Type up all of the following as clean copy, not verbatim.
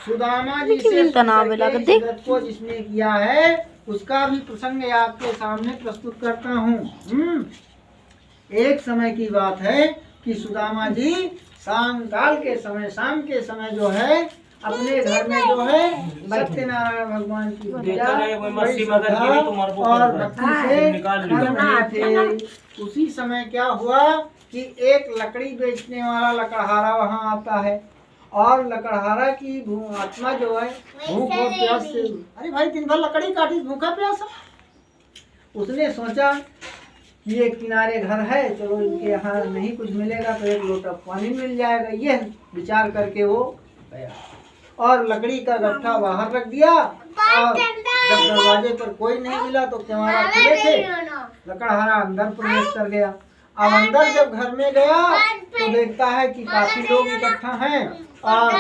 सुदामा जी से व्रत को जिसने किया है उसका भी प्रसंग आपके सामने प्रस्तुत करता हूँ। एक समय की बात है कि सुदामा जी शाम काल के समय, शाम के समय जो है अपने घर में जो है सत्यनारायण भगवान की पूजा और भक्ति से कर रहे थे। उसी समय क्या हुआ कि एक लकड़ी बेचने वाला लकड़हारा वहाँ आता है और लकड़हारा की आत्मा जो है भूख और प्यास से, अरे भाई दिन भर लकड़ी काटी, भूखा प्यासा। उसने सोचा कि ये किनारे घर है, चलो इनके यहाँ नहीं कुछ मिलेगा तो एक लोटा पानी मिल जाएगा, ये विचार करके वो गया और लकड़ी का गट्ठा बाहर रख दिया। और जब दरवाजे पर कोई नहीं मिला तो किवाड़ा खुले थे, लकड़हारा अंदर प्रवेश कर गया। अब अंदर जब घर में गया तो देखता है कि काफी लोग इकट्ठा हैं और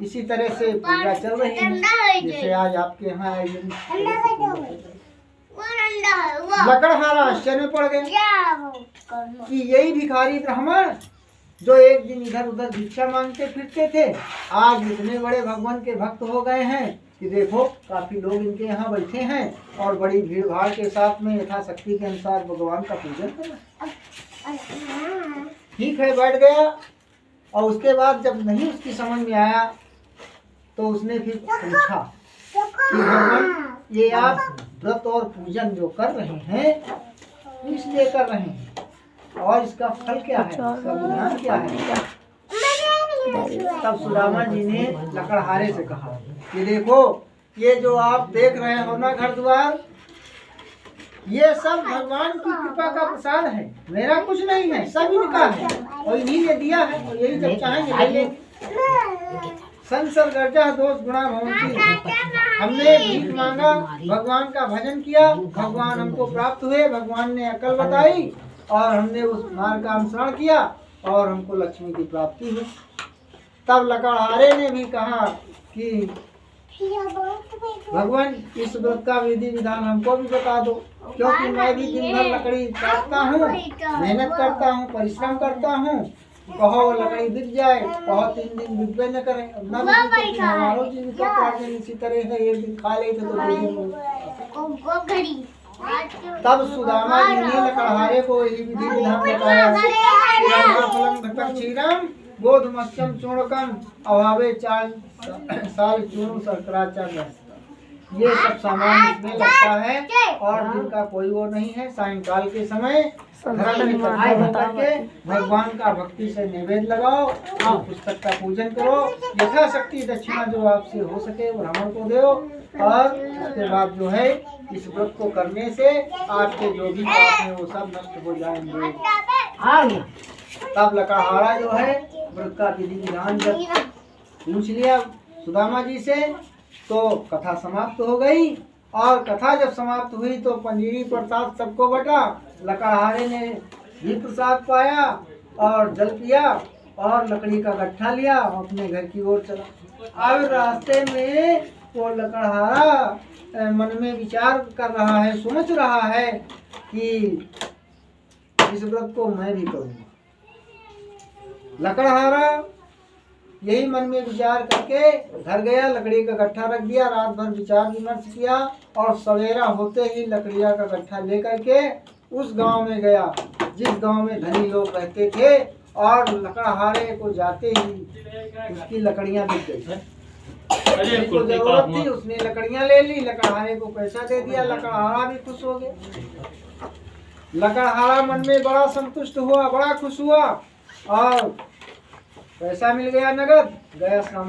इसी तरह से पूजा चल रही है जैसे आज आपके यहाँ लकड़हारा आश्चर्य में पड़ गया कि यही भिखारी ब्राह्मण जो एक दिन इधर उधर भिक्षा मांगते फिरते थे आज इतने बड़े भगवान के भक्त हो गए हैं कि देखो काफी लोग इनके यहाँ बैठे हैं और बड़ी भीड़ भाड़ के साथ में यथाशक्ति के अनुसार भगवान का पूजन कर रहे हैं। ठीक है, बैठ गया और उसके बाद जब नहीं उसकी समझ में आया तो उसने फिर पूछा कि भगवान ये आप व्रत और पूजन जो कर रहे हैं इसलिए कर रहे हैं और इसका फल क्या है, इसका विधान क्या है? तब सुदामा जी ने लकड़हारे से कहा कि देखो ये जो आप देख रहे हो ना घर द्वार, ये सब भगवान की कृपा का प्रसाद है, मेरा कुछ नहीं है, सब इनका है और इन्हीं ने दिया है और यही जब चाहेंगे ले लेंगे। संसर गर्जा दोष गुणा भवंती, हमने भीख मांगा, भगवान का भजन किया, भगवान हमको प्राप्त हुए, भगवान ने अकल बताई और हमने उस मार्ग का अनुसरण किया और हमको लक्ष्मी की प्राप्ति हुई। तब लकड़हारे ने भी कहा कि भगवान इस व्रत का विधि विधान हमको भी बता दो, क्योंकि मैं भी दिन भर लकड़ी काटता हूँ, मेहनत करता हूँ, परिश्रम करता हूँ, कहो लकड़ी बिक जाए, कहो 3 दिन बिकबे न करे, न बिके तो हमारो जीविकोपार्जन इसी तरह है, एक दिन खा लेते तो 2 दिन। तब सुदामा जी ने लकड़हारे को यही विधि विधान बताया। गोधमस्यम चूर्णकम अभावे 4 साल चूर्ण शर्कराचार्य, ये सब सामान इसमें लगता है और दिन का कोई वो नहीं है। सायंकाल के समय घर में इकट्ठा होकर के भगवान का भक्ति से नैवेद्य लगाओ, पुस्तक का पूजन करो, यथाशक्ति दक्षिणा जो आपसे हो सके ब्राह्मण को दो और उसके बाद जो है इस व्रत को करने से आपके जो भी पाप हैं वो सब नष्ट हो जाएंगे। तब लकड़हारा जो है व्रत का विधि विधान जब पूछ लिया सुदामा जी से तो कथा समाप्त हो गई और कथा जब समाप्त हुई तो पंजीरी प्रसाद सबको बटा। लकड़हारे ने भी प्रसाद पाया और जल पिया और लकड़ी का गट्ठा लिया और अपने घर की ओर चला। अब रास्ते में वो लकड़हारा मन में विचार कर रहा है, सोच रहा है कि इस व्रत को मैं भी करूँगा। लकड़हारा यही मन में विचार करके घर गया, लकड़ी का गट्ठा रख दिया, रात भर विचार विमर्श किया और सवेरा होते ही लकड़िया का गट्ठा लेकर के उस गांव में गया जिस गांव में धनी लोग रहते थे और लकड़हारे को जाते ही उसकी लकड़ियां बिक गई। उसको जरूरत थी, उसने लकड़ियां ले ली, लकड़हारे को पैसा दे दिया, लकड़हारा भी खुश हो गया। लकड़हारा मन में बड़ा संतुष्ट हुआ, बड़ा खुश हुआ और पैसा मिल गया नगद, गया सामान